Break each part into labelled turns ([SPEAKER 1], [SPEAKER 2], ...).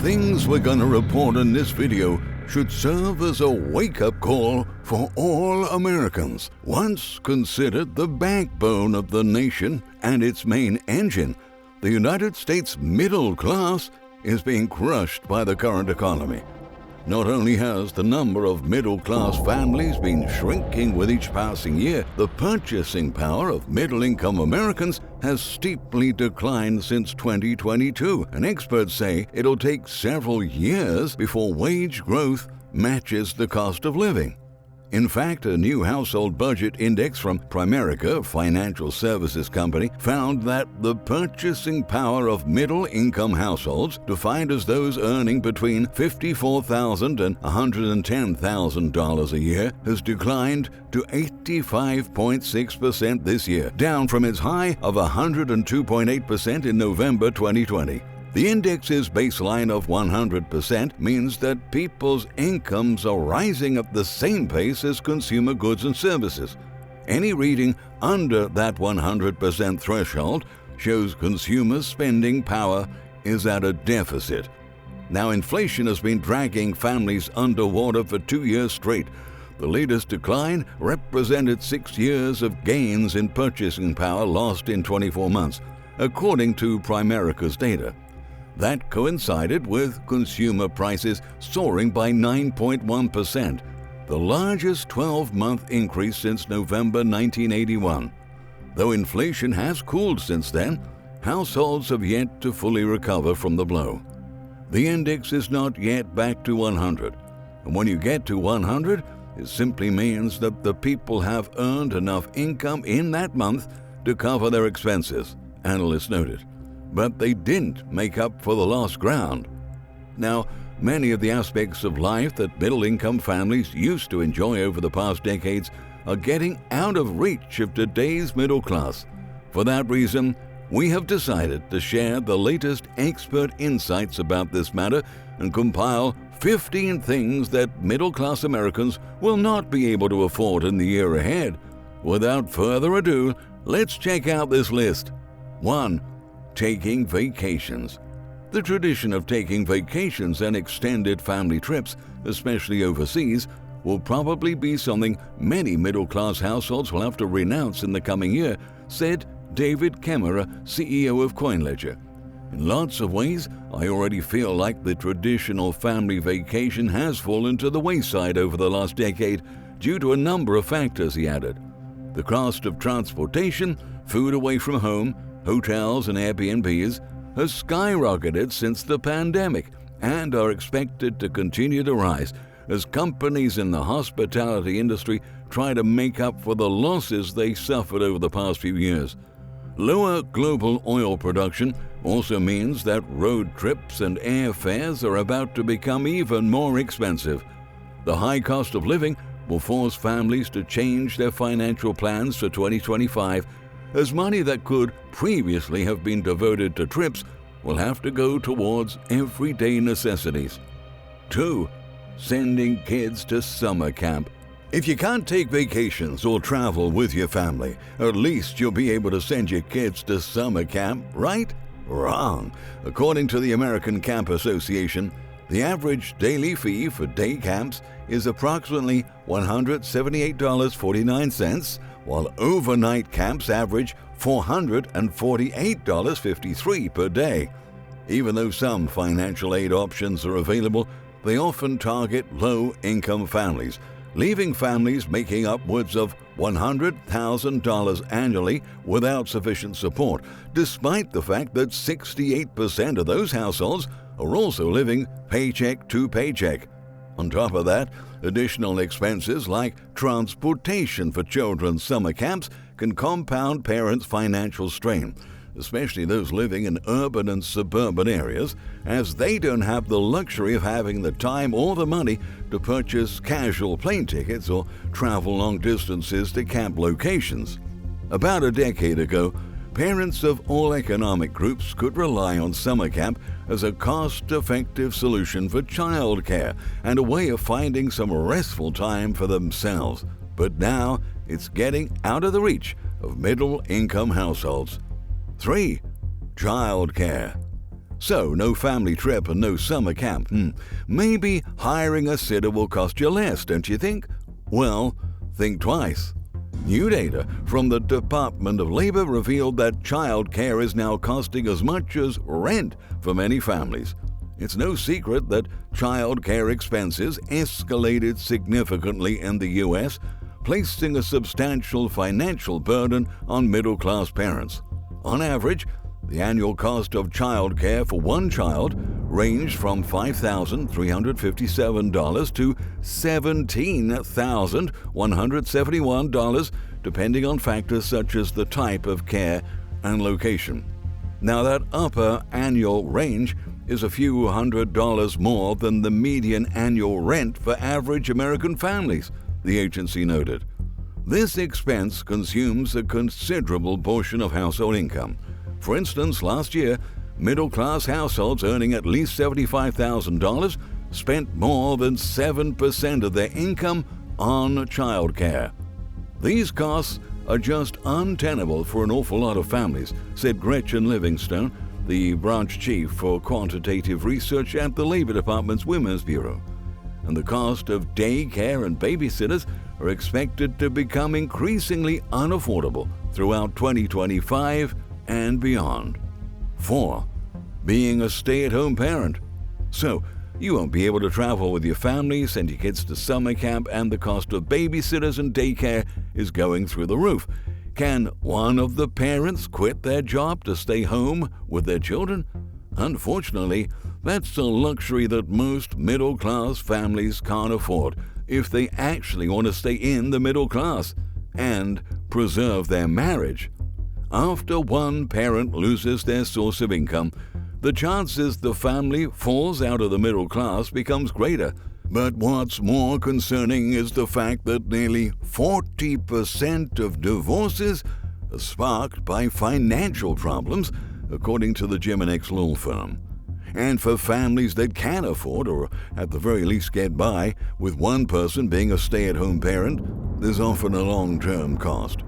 [SPEAKER 1] things we're going to report in this video should serve as a wake-up call for all Americans, once considered the backbone of the nation and its main engine. The United States middle class is being crushed by the current economy. Not only has the number of middle-class families been shrinking with each passing year, the purchasing power of middle-income Americans has steeply declined since 2022, and experts say it'll take several years before wage growth matches the cost of living. In fact, a new household budget index from Primerica, a financial services company, found that the purchasing power of middle-income households, defined as those earning between $54,000 and $110,000 a year, has declined to 85.6% this year, down from its high of 102.8% in November 2020. The index's baseline of 100% means that people's incomes are rising at the same pace as consumer goods and services. Any reading under that 100% threshold shows consumer spending power is at a deficit. Now, inflation has been dragging families underwater for 2 years straight. The latest decline represented 6 years of gains in purchasing power lost in 24 months, according to Primerica's data. That coincided with consumer prices soaring by 9.1%, the largest 12-month increase since November 1981. Though inflation has cooled since then, households have yet to fully recover from the blow. The index is not yet back to 100, and when you get to 100, it simply means that the people have earned enough income in that month to cover their expenses, analysts noted. But they didn't make up for the lost ground. Now, many of the aspects of life that middle-income families used to enjoy over the past decades are getting out of reach of today's middle class. For that reason, we have decided to share the latest expert insights about this matter and compile 15 things that middle-class Americans will not be able to afford in the year ahead. Without further ado, let's check out this list. 1. Taking vacations. The tradition of taking vacations and extended family trips, especially overseas, will probably be something many middle-class households will have to renounce in the coming year, said David Kemmerer, CEO of CoinLedger. In lots of ways, I already feel like the traditional family vacation has fallen to the wayside over the last decade due to a number of factors, he added. The cost of transportation, food away from home, hotels and Airbnbs has skyrocketed since the pandemic and are expected to continue to rise as companies in the hospitality industry try to make up for the losses they suffered over the past few years. Lower global oil production also means that road trips and airfares are about to become even more expensive. The high cost of living will force families to change their financial plans for 2025, as money that could previously have been devoted to trips will have to go towards everyday necessities. 2. Sending kids to summer camp. If you can't take vacations or travel with your family, at least you'll be able to send your kids to summer camp, right? Wrong. According to the American Camp Association, the average daily fee for day camps is approximately $178.49, while overnight camps average $448.53 per day. Even though some financial aid options are available, they often target low-income families, leaving families making upwards of $100,000 annually without sufficient support, despite the fact that 68% of those households are also living paycheck to paycheck. On top of that, additional expenses like transportation for children's summer camps can compound parents' financial strain, especially those living in urban and suburban areas, as they don't have the luxury of having the time or the money to purchase casual plane tickets or travel long distances to camp locations. About a decade ago, parents of all economic groups could rely on summer camp as a cost-effective solution for childcare and a way of finding some restful time for themselves. But now, it's getting out of the reach of middle-income households. 3. Childcare. So, no family trip and no summer camp. Maybe hiring a sitter will cost you less, don't you think? Well, think twice. New data from the Department of Labor revealed that child care is now costing as much as rent for many families. It's no secret that child care expenses escalated significantly in the U.S., placing a substantial financial burden on middle-class parents. On average, the annual cost of child care for one child ranged from $5,357 to $17,171, depending on factors such as the type of care and location. Now, that upper annual range is a few $100s more than the median annual rent for average American families, the agency noted. This expense consumes a considerable portion of household income. For instance, last year, middle-class households earning at least $75,000 spent more than 7% of their income on child care. These costs are just untenable for an awful lot of families, said Gretchen Livingstone, the branch chief for quantitative research at the Labor Department's Women's Bureau. And the cost of daycare and babysitters are expected to become increasingly unaffordable throughout 2025 and beyond. 4. Being a stay-at-home parent. So, you won't be able to travel with your family, send your kids to summer camp, and the cost of babysitters and daycare is going through the roof. Can one of the parents quit their job to stay home with their children? Unfortunately, that's a luxury that most middle-class families can't afford if they actually want to stay in the middle class and preserve their marriage. After one parent loses their source of income, the chances the family falls out of the middle class becomes greater. But what's more concerning is the fact that nearly 40% of divorces are sparked by financial problems, according to the Jimenez law firm. And for families that can afford, or at the very least get by, with one person being a stay-at-home parent, there's often a long-term cost.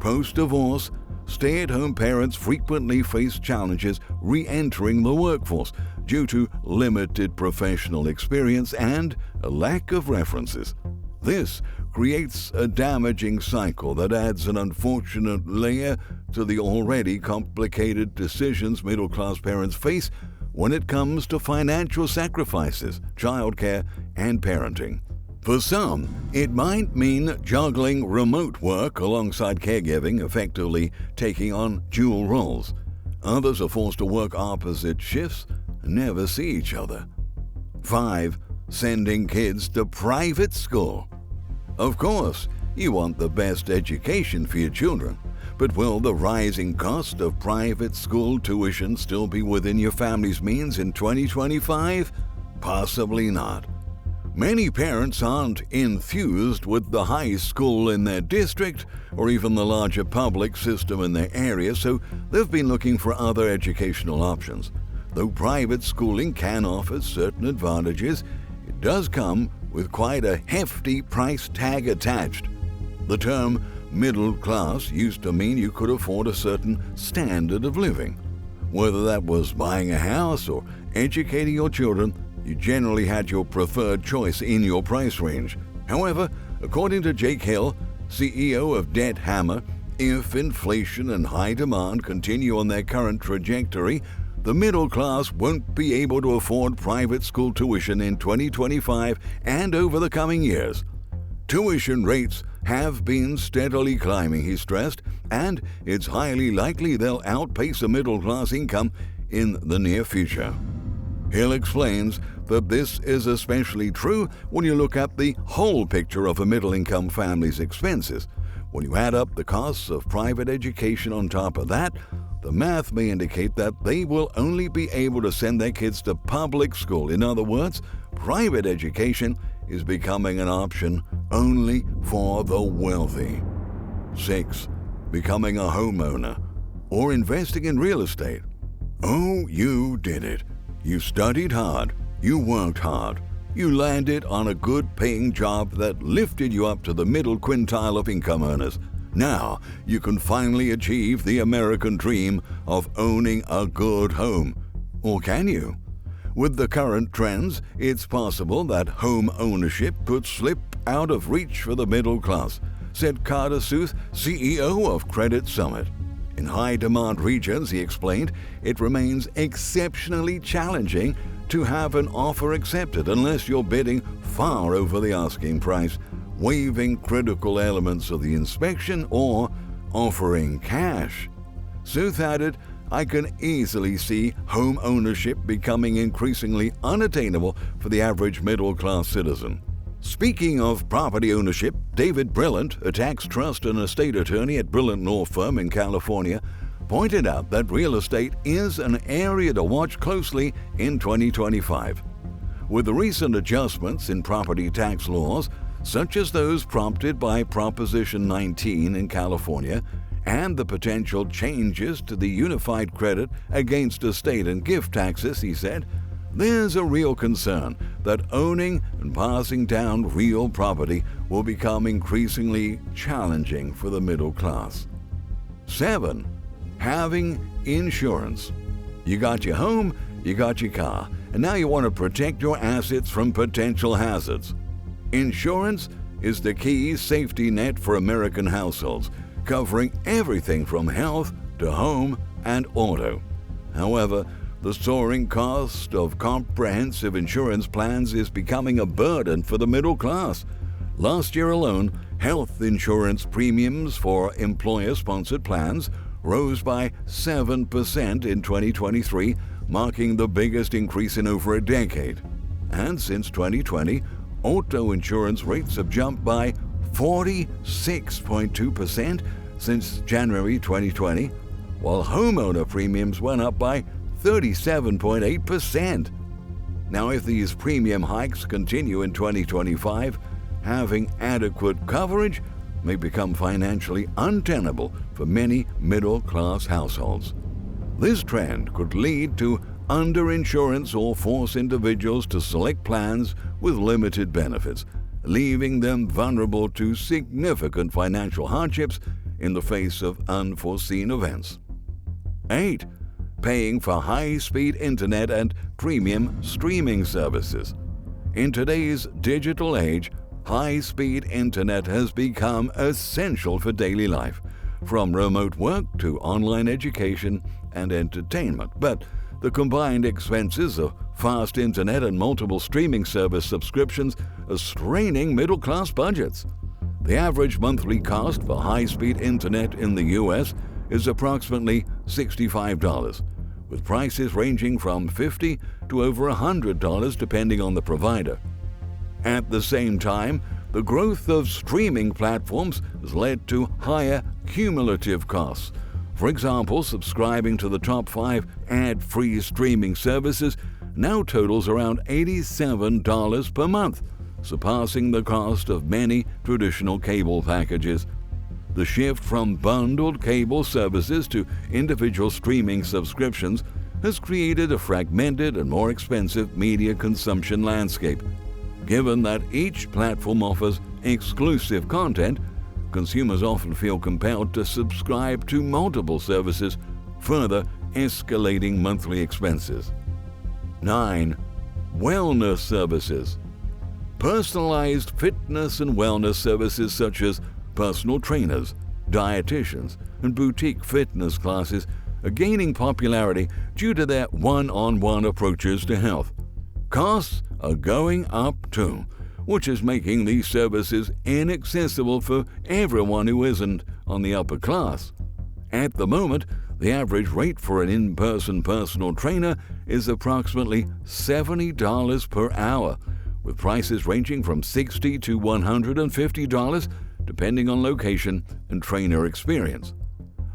[SPEAKER 1] Post-divorce, stay-at-home parents frequently face challenges re-entering the workforce due to limited professional experience and a lack of references. This creates a damaging cycle that adds an unfortunate layer to the already complicated decisions middle-class parents face when it comes to financial sacrifices, childcare, and parenting. For some, it might mean juggling remote work alongside caregiving, effectively taking on dual roles. Others are forced to work opposite shifts and never see each other. 5. Sending kids to private school. Of course, you want the best education for your children, but will the rising cost of private school tuition still be within your family's means in 2025? Possibly not. Many parents aren't enthused with the high school in their district or even the larger public system in their area, so they've been looking for other educational options. Though private schooling can offer certain advantages, it does come with quite a hefty price tag attached. The term middle class used to mean you could afford a certain standard of living. Whether that was buying a house or educating your children, you generally had your preferred choice in your price range. However, according to Jake Hill, CEO of Debt Hammer, if inflation and high demand continue on their current trajectory, the middle class won't be able to afford private school tuition in 2025 and over the coming years. Tuition rates have been steadily climbing, he stressed, and it's highly likely they'll outpace a middle-class income in the near future. Hill explains that this is especially true when you look at the whole picture of a middle-income family's expenses. When you add up the costs of private education on top of that, the math may indicate that they will only be able to send their kids to public school. In other words, private education is becoming an option only for the wealthy. 6. Becoming a homeowner or investing in real estate. Oh, you did it. You studied hard, you worked hard, you landed on a good-paying job that lifted you up to the middle quintile of income earners. Now you can finally achieve the American dream of owning a good home. Or can you? With the current trends, it's possible that home ownership could slip out of reach for the middle class, said Carter Sooth, CEO of Credit Summit. In high-demand regions, he explained, it remains exceptionally challenging to have an offer accepted unless you're bidding far over the asking price, waiving critical elements of the inspection, or offering cash. Sooth added, I can easily see home ownership becoming increasingly unattainable for the average middle-class citizen. Speaking of property ownership, David Brillant, a tax trust and estate attorney at Brillant Law Firm in California, pointed out that real estate is an area to watch closely in 2025. With the recent adjustments in property tax laws, such as those prompted by Proposition 19 in California, and the potential changes to the unified credit against estate and gift taxes, he said, there's a real concern that owning and passing down real property will become increasingly challenging for the middle class. 7. Having insurance. You got your home, you got your car, and now you want to protect your assets from potential hazards. Insurance is the key safety net for American households, covering everything from health to home and auto. However, the soaring cost of comprehensive insurance plans is becoming a burden for the middle class. Last year alone, health insurance premiums for employer-sponsored plans rose by 7% in 2023, marking the biggest increase in over a decade. And since 2020, auto insurance rates have jumped by 46.2% since January 2020, while homeowner premiums went up by 37.8%. Now, if these premium hikes continue in 2025, having adequate coverage may become financially untenable for many middle-class households. This trend could lead to underinsurance or force individuals to select plans with limited benefits, leaving them vulnerable to significant financial hardships in the face of unforeseen events. 8. Paying for high-speed internet and premium streaming services. In today's digital age, high-speed internet has become essential for daily life, from remote work to online education and entertainment. But the combined expenses of fast internet and multiple streaming service subscriptions are straining middle-class budgets. The average monthly cost for high-speed internet in the U.S. is approximately $65, with prices ranging from $50 to over $100 depending on the provider. At the same time, the growth of streaming platforms has led to higher cumulative costs. For example, subscribing to the top 5 ad-free streaming services now totals around $87 per month, surpassing the cost of many traditional cable packages. The shift from bundled cable services to individual streaming subscriptions has created a fragmented and more expensive media consumption landscape. Given that each platform offers exclusive content, consumers often feel compelled to subscribe to multiple services, further escalating monthly expenses. 9. Wellness services. Personalized fitness and wellness services such as personal trainers, dietitians, and boutique fitness classes are gaining popularity due to their one-on-one approaches to health. Costs are going up too, which is making these services inaccessible for everyone who isn't on the upper class. At the moment, the average rate for an in-person personal trainer is approximately $70 per hour, with prices ranging from $60 to $150 depending on location and trainer experience.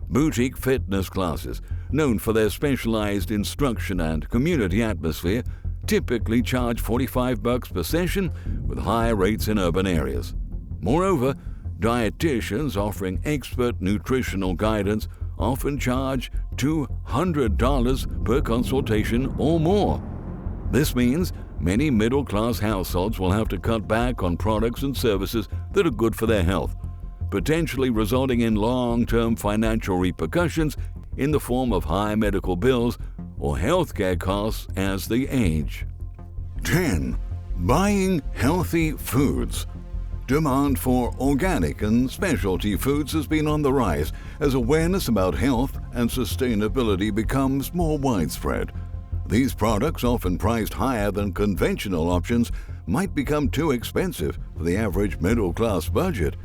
[SPEAKER 1] Boutique fitness classes, known for their specialized instruction and community atmosphere, typically charge $45 per session, with higher rates in urban areas. Moreover, dietitians offering expert nutritional guidance often charge $200 per consultation or more. This means many middle-class households will have to cut back on products and services that are good for their health, potentially resulting in long-term financial repercussions in the form of high medical bills or healthcare costs as they age. 10. Buying healthy foods. Demand for organic and specialty foods has been on the rise as awareness about health and sustainability becomes more widespread. These products, often priced higher than conventional options, might become too expensive for the average middle-class budget.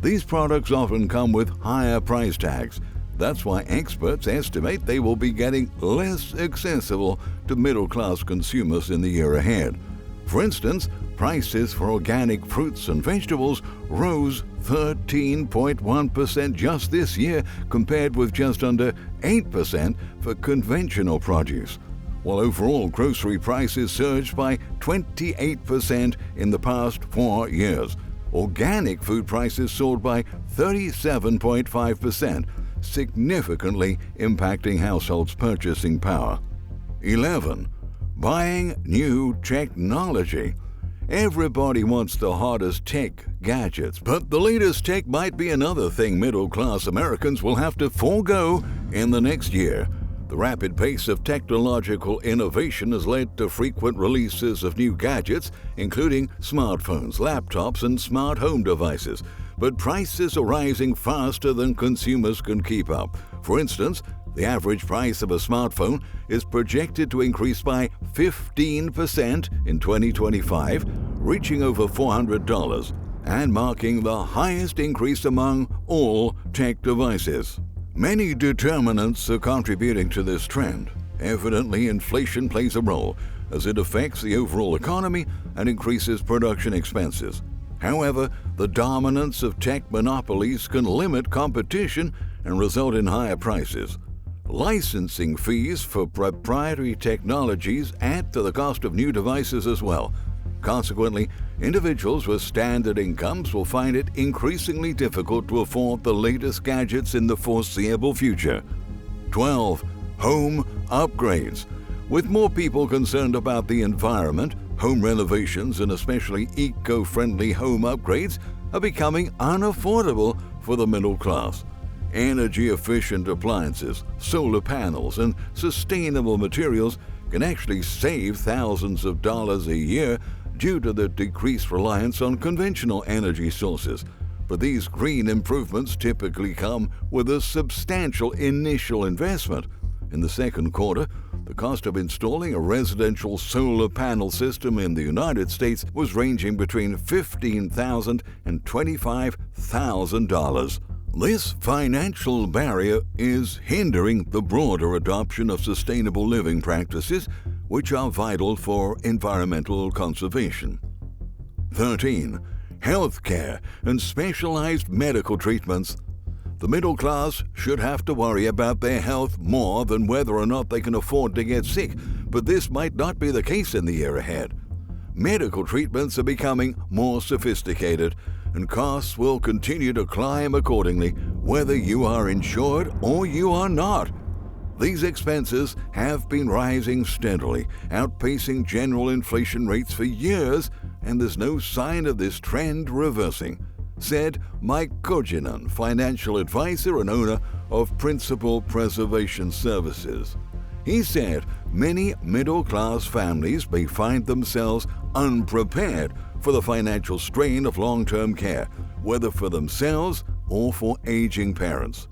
[SPEAKER 1] These products often come with higher price tags. That's why experts estimate they will be getting less accessible to middle-class consumers in the year ahead. For instance, prices for organic fruits and vegetables rose 13.1% just this year, compared with just under 8% for conventional produce, while overall grocery prices surged by 28% in the past 4 years. Organic food prices soared by 37.5%, significantly impacting households' purchasing power. 11. Buying new technology. Everybody wants the hottest tech gadgets, but the latest tech might be another thing middle-class Americans will have to forego in the next year. The rapid pace of technological innovation has led to frequent releases of new gadgets, including smartphones, laptops, and smart home devices. But prices are rising faster than consumers can keep up. For instance, the average price of a smartphone is projected to increase by 15% in 2025, reaching over $400 and marking the highest increase among all tech devices. Many determinants are contributing to this trend. Evidently, inflation plays a role as it affects the overall economy and increases production expenses. However, the dominance of tech monopolies can limit competition and result in higher prices. Licensing fees for proprietary technologies add to the cost of new devices as well. Consequently, individuals with standard incomes will find it increasingly difficult to afford the latest gadgets in the foreseeable future. 12. Home upgrades. With more people concerned about the environment, home renovations and especially eco-friendly home upgrades are becoming unaffordable for the middle class. Energy-efficient appliances, solar panels, and sustainable materials can actually save thousands of dollars a year due to the decreased reliance on conventional energy sources. But these green improvements typically come with a substantial initial investment. In the second quarter, the cost of installing a residential solar panel system in the United States was ranging between $15,000 and $25,000. This financial barrier is hindering the broader adoption of sustainable living practices, which are vital for environmental conservation. 13. Healthcare and specialized medical treatments. The middle class should have to worry about their health more than whether or not they can afford to get sick, but this might not be the case in the year ahead. Medical treatments are becoming more sophisticated, and costs will continue to climb accordingly, whether you are insured or you are not. These expenses have been rising steadily, outpacing general inflation rates for years, and there's no sign of this trend reversing, said Mike Kojinan, financial advisor and owner of Principal Preservation Services. He said many middle-class families may find themselves unprepared for the financial strain of long-term care, whether for themselves or for aging parents.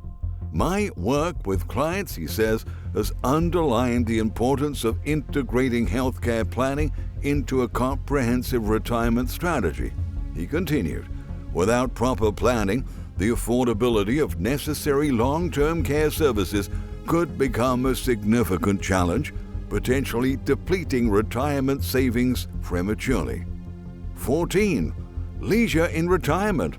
[SPEAKER 1] My work with clients, he says, has underlined the importance of integrating healthcare planning into a comprehensive retirement strategy. He continued, without proper planning, the affordability of necessary long-term care services could become a significant challenge, potentially depleting retirement savings prematurely. 14. Leisure in retirement.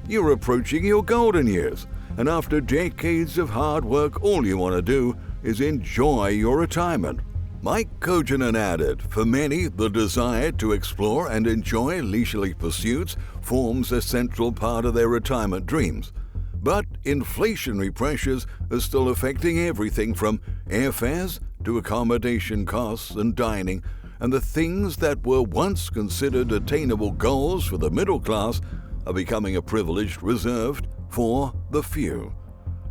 [SPEAKER 1] You're approaching your golden years, and after decades of hard work, all you want to do is enjoy your retirement. Mike Kojinan added, for many, the desire to explore and enjoy leisurely pursuits forms a central part of their retirement dreams. But inflationary pressures are still affecting everything from airfares to accommodation costs and dining, and the things that were once considered attainable goals for the middle class are becoming a privilege reserved for the few.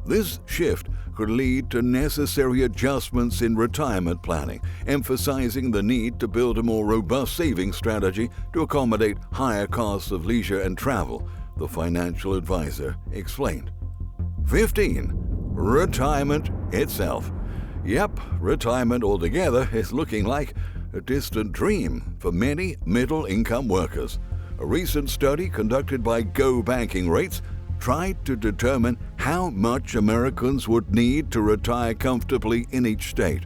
[SPEAKER 1] This shift could lead to necessary adjustments in retirement planning, emphasizing the need to build a more robust savings strategy to accommodate higher costs of leisure and travel, the financial advisor explained. 15. Retirement itself. Yep, retirement altogether is looking like a distant dream for many middle-income workers. A recent study conducted by Go Banking Rates tried to determine how much Americans would need to retire comfortably in each state.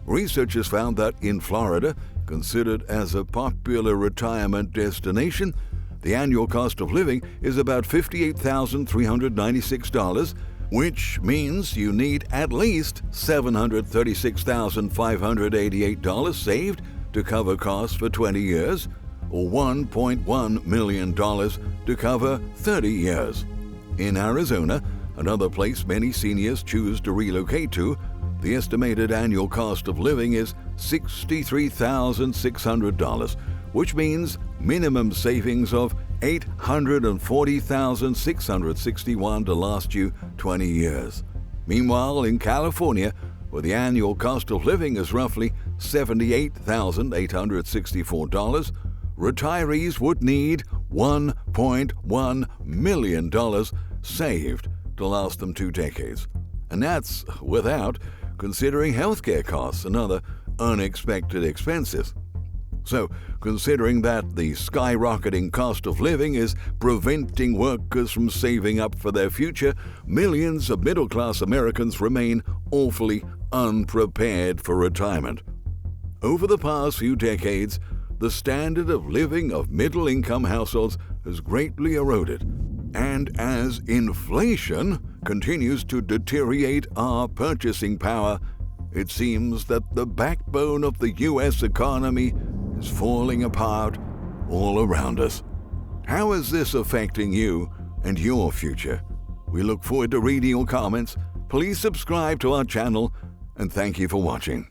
[SPEAKER 1] Researchers found that in Florida, considered as a popular retirement destination, the annual cost of living is about $58,396, which means you need at least $736,588 saved to cover costs for 20 years, or $1.1 million to cover 30 years. In Arizona, another place many seniors choose to relocate to, the estimated annual cost of living is $63,600, which means minimum savings of $840,661 to last you 20 years. Meanwhile, in California, where the annual cost of living is roughly $78,864, retirees would need $1.1 million saved to last them 2 decades. And that's without considering healthcare costs and other unexpected expenses. So, considering that the skyrocketing cost of living is preventing workers from saving up for their future, millions of middle-class Americans remain awfully unprepared for retirement. Over the past few decades, the standard of living of middle-income households has greatly eroded, and as inflation continues to deteriorate our purchasing power, it seems that the backbone of the U.S. economy is falling apart all around us. How is this affecting you and your future? We look forward to reading your comments. Please subscribe to our channel, and thank you for watching.